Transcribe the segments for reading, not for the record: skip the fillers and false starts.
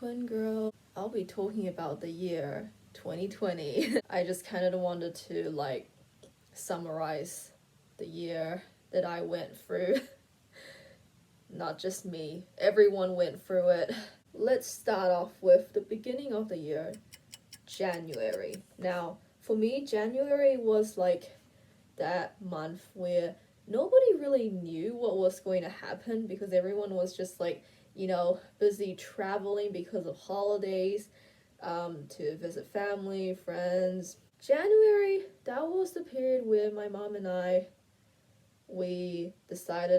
Quinn girl. I'll be talking about the year 2020. I just kind of wanted to summarize the year that I went through. Not just me, everyone went through it. Let's start off with the beginning of the year, January. Now, for me, January was that month where nobody really knew what was going to happen because everyone was just busy traveling because of holidays, to visit family, friends. January, that was the period where my mom and I, we had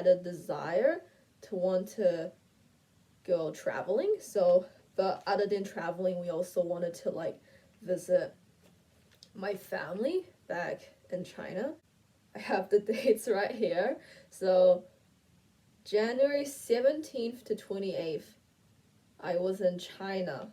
a desire to want to go traveling. So, but other than traveling, we also wanted to visit my family back in China. I have the dates right here. So, January 17th to 28th, I was in China,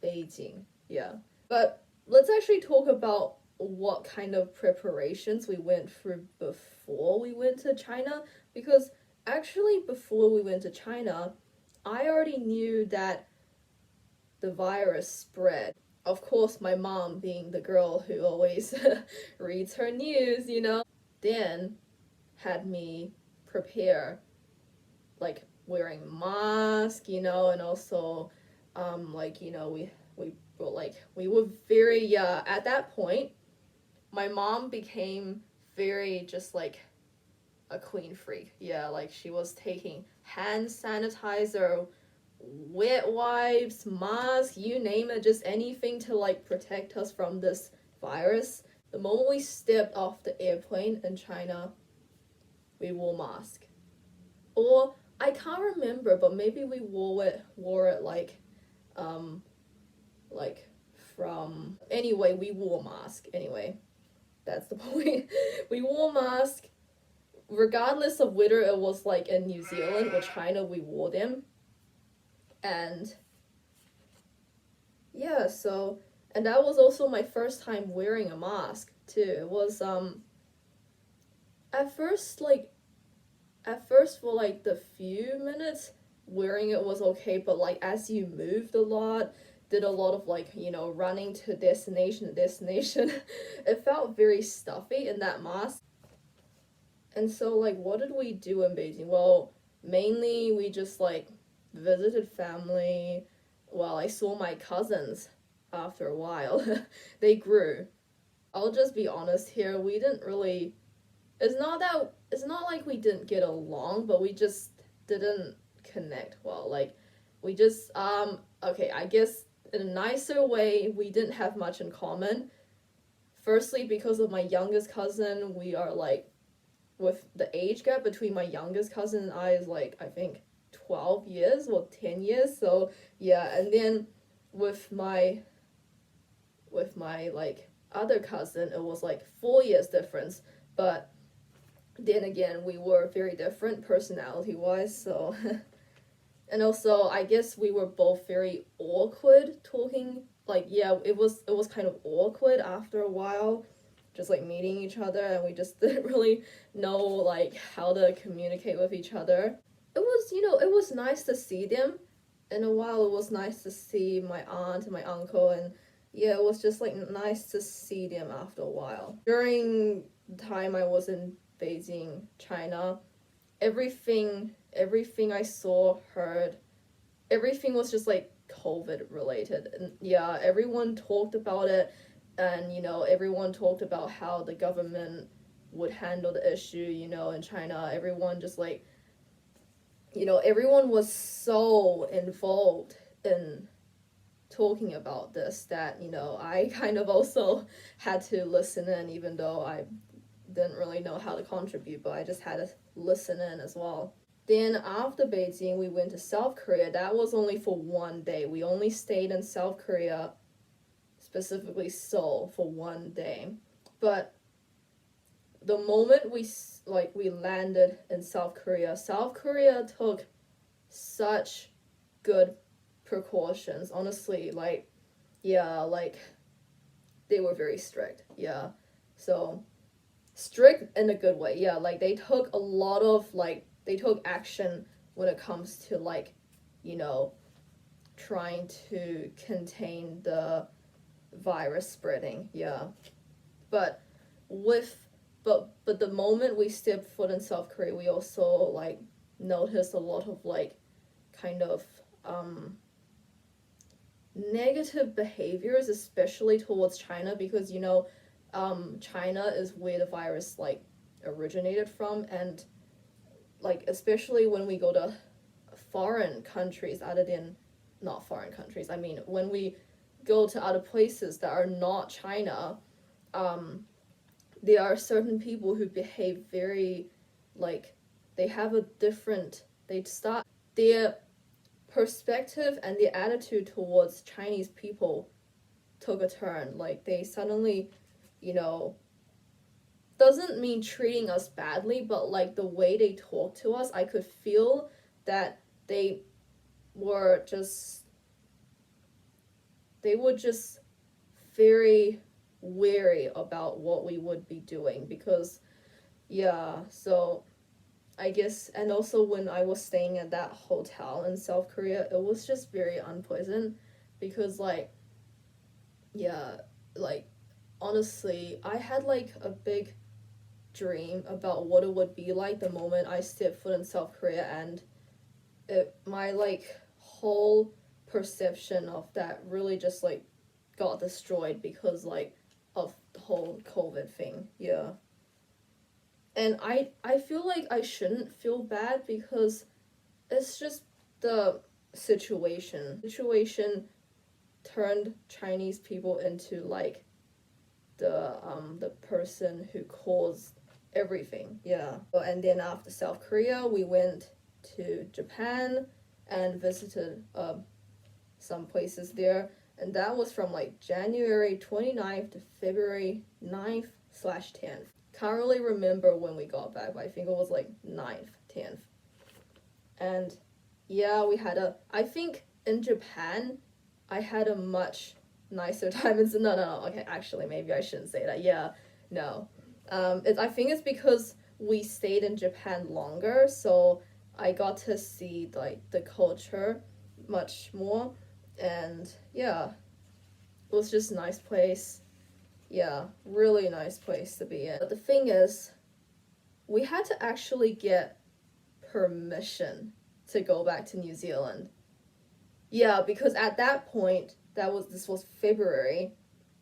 Beijing. Yeah. But let's actually talk about what kind of preparations we went through before we went to China, because actually before we went to China, I already knew that the virus spread. Of course, my mom, being the girl who always reads her news, then had me prepare, wearing mask, and also, we were very, at that point, my mom became very just a clean freak. Yeah, she was taking hand sanitizer, wet wipes, masks, you name it, just anything to protect us from this virus. The moment we stepped off the airplane in China, we wore mask. Or I can't remember, but maybe we wore it from, anyway, we wore mask. Anyway, that's the point. We wore mask regardless of whether it was in New Zealand or China, we wore them. And yeah, so, and that was also my first time wearing a mask too. It was at first for the few minutes wearing it was okay, but as you moved a lot, did a lot of running to destination to destination, it felt very stuffy in that mask. And so what did we do in Beijing? Well, mainly we just visited family. Well, I saw my cousins after a while. They grew. I'll just be honest here, we didn't really, it's not like we didn't get along, but we just didn't connect well. We just okay, I guess in a nicer way, we didn't have much in common. Firstly, because of my youngest cousin, we are with the age gap between my youngest cousin and I is I think 12 years or 10 years. So yeah, and then with my other cousin, it was 4 years difference. But then again, we were very different personality wise, so and also I guess we were both very awkward talking. It was kind of awkward after a while, just meeting each other, and we just didn't really know how to communicate with each other. It was, it was nice to see them. In a while, it was nice to see my aunt and my uncle, and yeah, it was just nice to see them after a while. During the time I was in Beijing, China, everything I saw, heard, everything was just COVID related. And yeah, everyone talked about it, and everyone talked about how the government would handle the issue, in China. Everyone just everyone was so involved in talking about this that I kind of also had to listen in, even though I didn't really know how to contribute, but I just had to listen in as well. Then after Beijing, we went to South Korea. That was only for one day. We only stayed in South Korea, specifically Seoul, for one day. But the moment we landed in South Korea took such good precautions. Honestly, they were very strict. Yeah. So strict in a good way. Yeah, they took a lot of they took action when it comes to you know, trying to contain the virus spreading. Yeah. But with but the moment we stepped foot in South Korea, we also like noticed a lot of like kind of negative behaviors, especially towards China, because China is where the virus like originated from, and like especially when we go to foreign countries other than not foreign countries. I mean, when we go to other places that are not China, there are certain people who behave very like they have a different they start their perspective and their attitude towards Chinese people took a turn. Like they suddenly, you know, doesn't mean treating us badly, but like the way they talk to us, I could feel that they were just they were just very wary about what we would be doing because yeah, so I guess, and also when I was staying at that hotel in South Korea, it was just very unpleasant because like yeah, like honestly, I had like a big dream about what it would be like the moment I stepped foot in South Korea, and my like whole perception of that really just like got destroyed because like of the whole COVID thing. Yeah. And I feel like I shouldn't feel bad because it's just the situation turned Chinese people into like the person who caused everything. Yeah. And then after South Korea, we went to Japan and visited some places there, and that was from like January 29th to February 9th/10th. Can't really remember when we got back, but I think it was like 9th, 10th. And yeah, I think in Japan, I had a much nicer time. No, okay, actually, maybe I shouldn't say that. Yeah, no. I think it's because we stayed in Japan longer, so I got to see like the culture much more, and yeah, it was just a nice place. Yeah, really nice place to be in. But the thing is, we had to actually get permission to go back to New Zealand. Yeah, because at that point, this was February,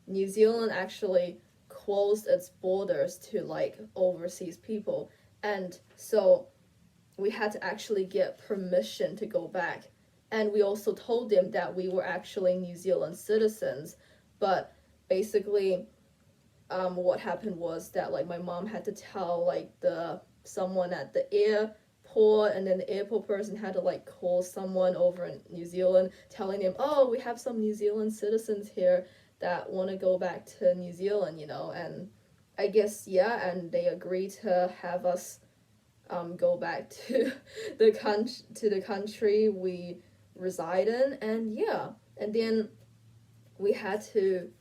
New Zealand actually closed its borders to like overseas people. And so we had to actually get permission to go back. And we also told them that we were actually New Zealand citizens. But basically, what happened was that like my mom had to tell like someone at the airport, and then the airport person had to like call someone over in New Zealand telling them, oh, we have some New Zealand citizens here that want to go back to New Zealand, and I guess yeah, and they agreed to have us go back to the country we reside in, and yeah, and then we had to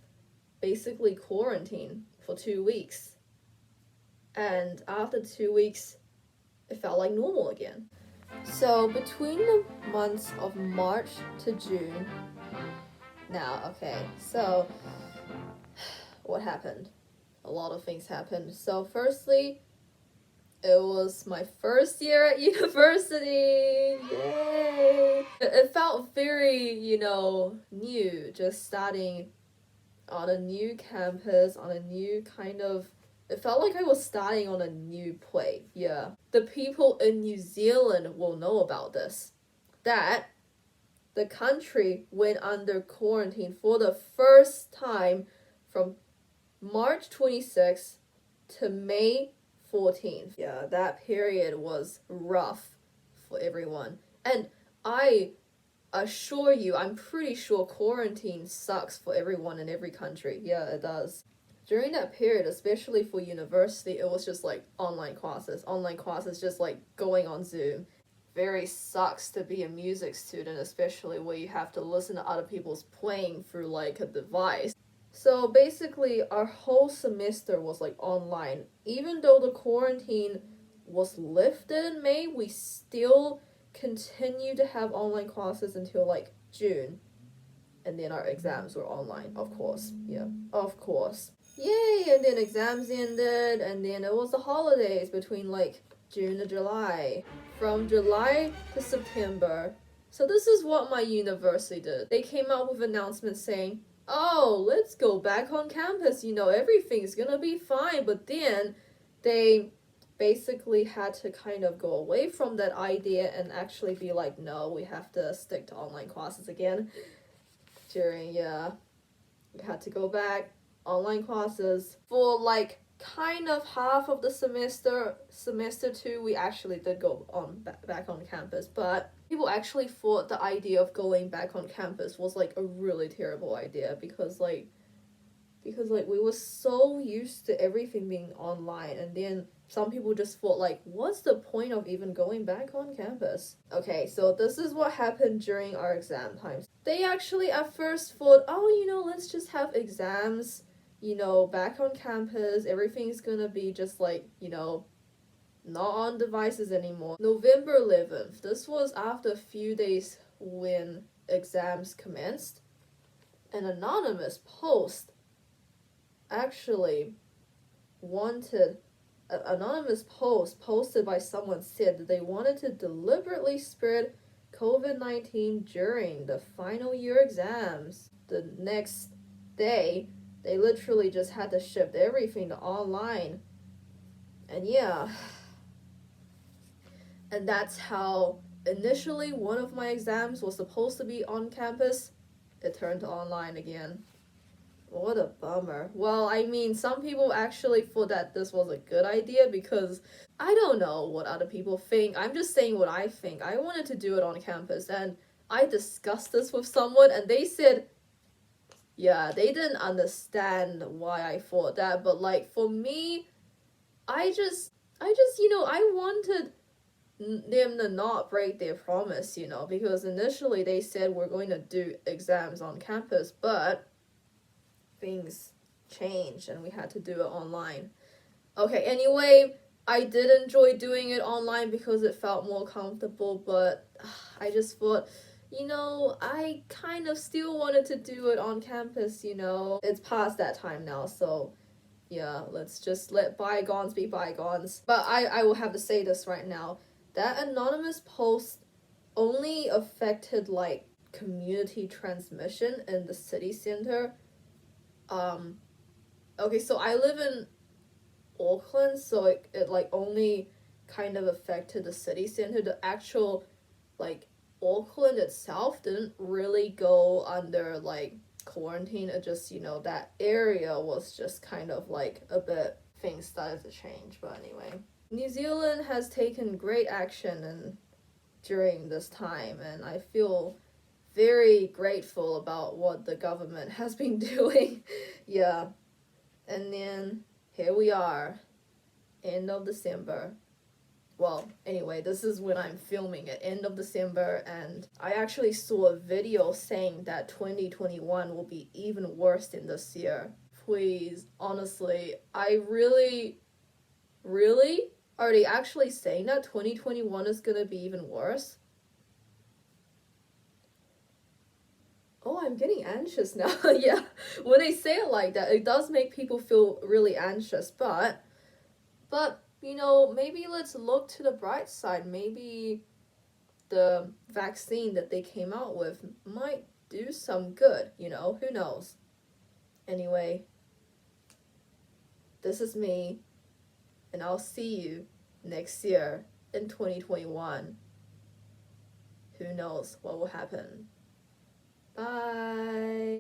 basically quarantine for 2 weeks. And after 2 weeks, it felt like normal again. So between the months of March to June, now, okay, so what happened? A lot of things happened. So firstly, it was my first year at university. Yay! It felt very, new, just starting on a new campus, on a new kind of. It felt like I was starting on a new play. Yeah. The people in New Zealand will know about this. That the country went under quarantine for the first time from March 26th to May 14th. Yeah, that period was rough for everyone. And I assure you, I'm pretty sure quarantine sucks for everyone in every country. Yeah, it does. During that period, especially for university, it was just like online classes just like going on Zoom. Very sucks to be a music student, especially where you have to listen to other people's playing through like a device. So basically, our whole semester was like online. Even though the quarantine was lifted in May, we still continue to have online classes until like June, and then our exams were online, of course. Yeah, of course. Yay! And then exams ended, and then it was the holidays between like June to July. From July to September. So this is what my university did. They came out with announcements saying, oh, let's go back on campus, everything's gonna be fine. But then they basically had to kind of go away from that idea and actually be like, no, we have to stick to online classes again. We had to go back online classes for like kind of half of the semester 2 we actually did go on back on campus, but people actually thought the idea of going back on campus was like a really terrible idea because we were so used to everything being online, and then some people just thought like, what's the point of even going back on campus? Okay, so this is what happened during our exam times. They actually at first thought, oh, let's just have exams, back on campus, everything's gonna be just like, not on devices anymore. November 11th, this was after a few days when exams commenced. An anonymous post anonymous post posted by someone said that they wanted to deliberately spread COVID-19 during the final year exams. The next day, they literally just had to shift everything to online. And yeah. And that's how initially one of my exams was supposed to be on campus. It turned to online again. What a bummer. Well, I mean, some people actually thought that this was a good idea because I don't know what other people think. I'm just saying what I think. I wanted to do it on campus, and I discussed this with someone, and they said, yeah, they didn't understand why I thought that, but like for me, I just, I wanted them to not break their promise, because initially they said we're going to do exams on campus, but things changed and we had to do it online. Okay, anyway, I did enjoy doing it online because it felt more comfortable, but I just thought, I kind of still wanted to do it on campus, It's past that time now, so yeah, let's just let bygones be bygones. But I will have to say this right now. That anonymous post only affected like community transmission in the city center. Okay, so I live in Auckland, so it like only kind of affected the city center. The actual like Auckland itself didn't really go under like quarantine. It just, that area was just kind of like a bit, things started to change. But anyway, New Zealand has taken great action during this time, and I feel very grateful about what the government has been doing. Yeah. And then here we are, end of December. Well, anyway, this is when I'm filming it, end of December, and I actually saw a video saying that 2021 will be even worse than this year. Please, honestly, I really? Are they actually saying that 2021 is gonna be even worse? Oh, I'm getting anxious now. Yeah, when they say it like that, it does make people feel really anxious, but, maybe let's look to the bright side. Maybe the vaccine that they came out with might do some good, who knows? Anyway, this is me, and I'll see you next year in 2021. Who knows what will happen? Bye.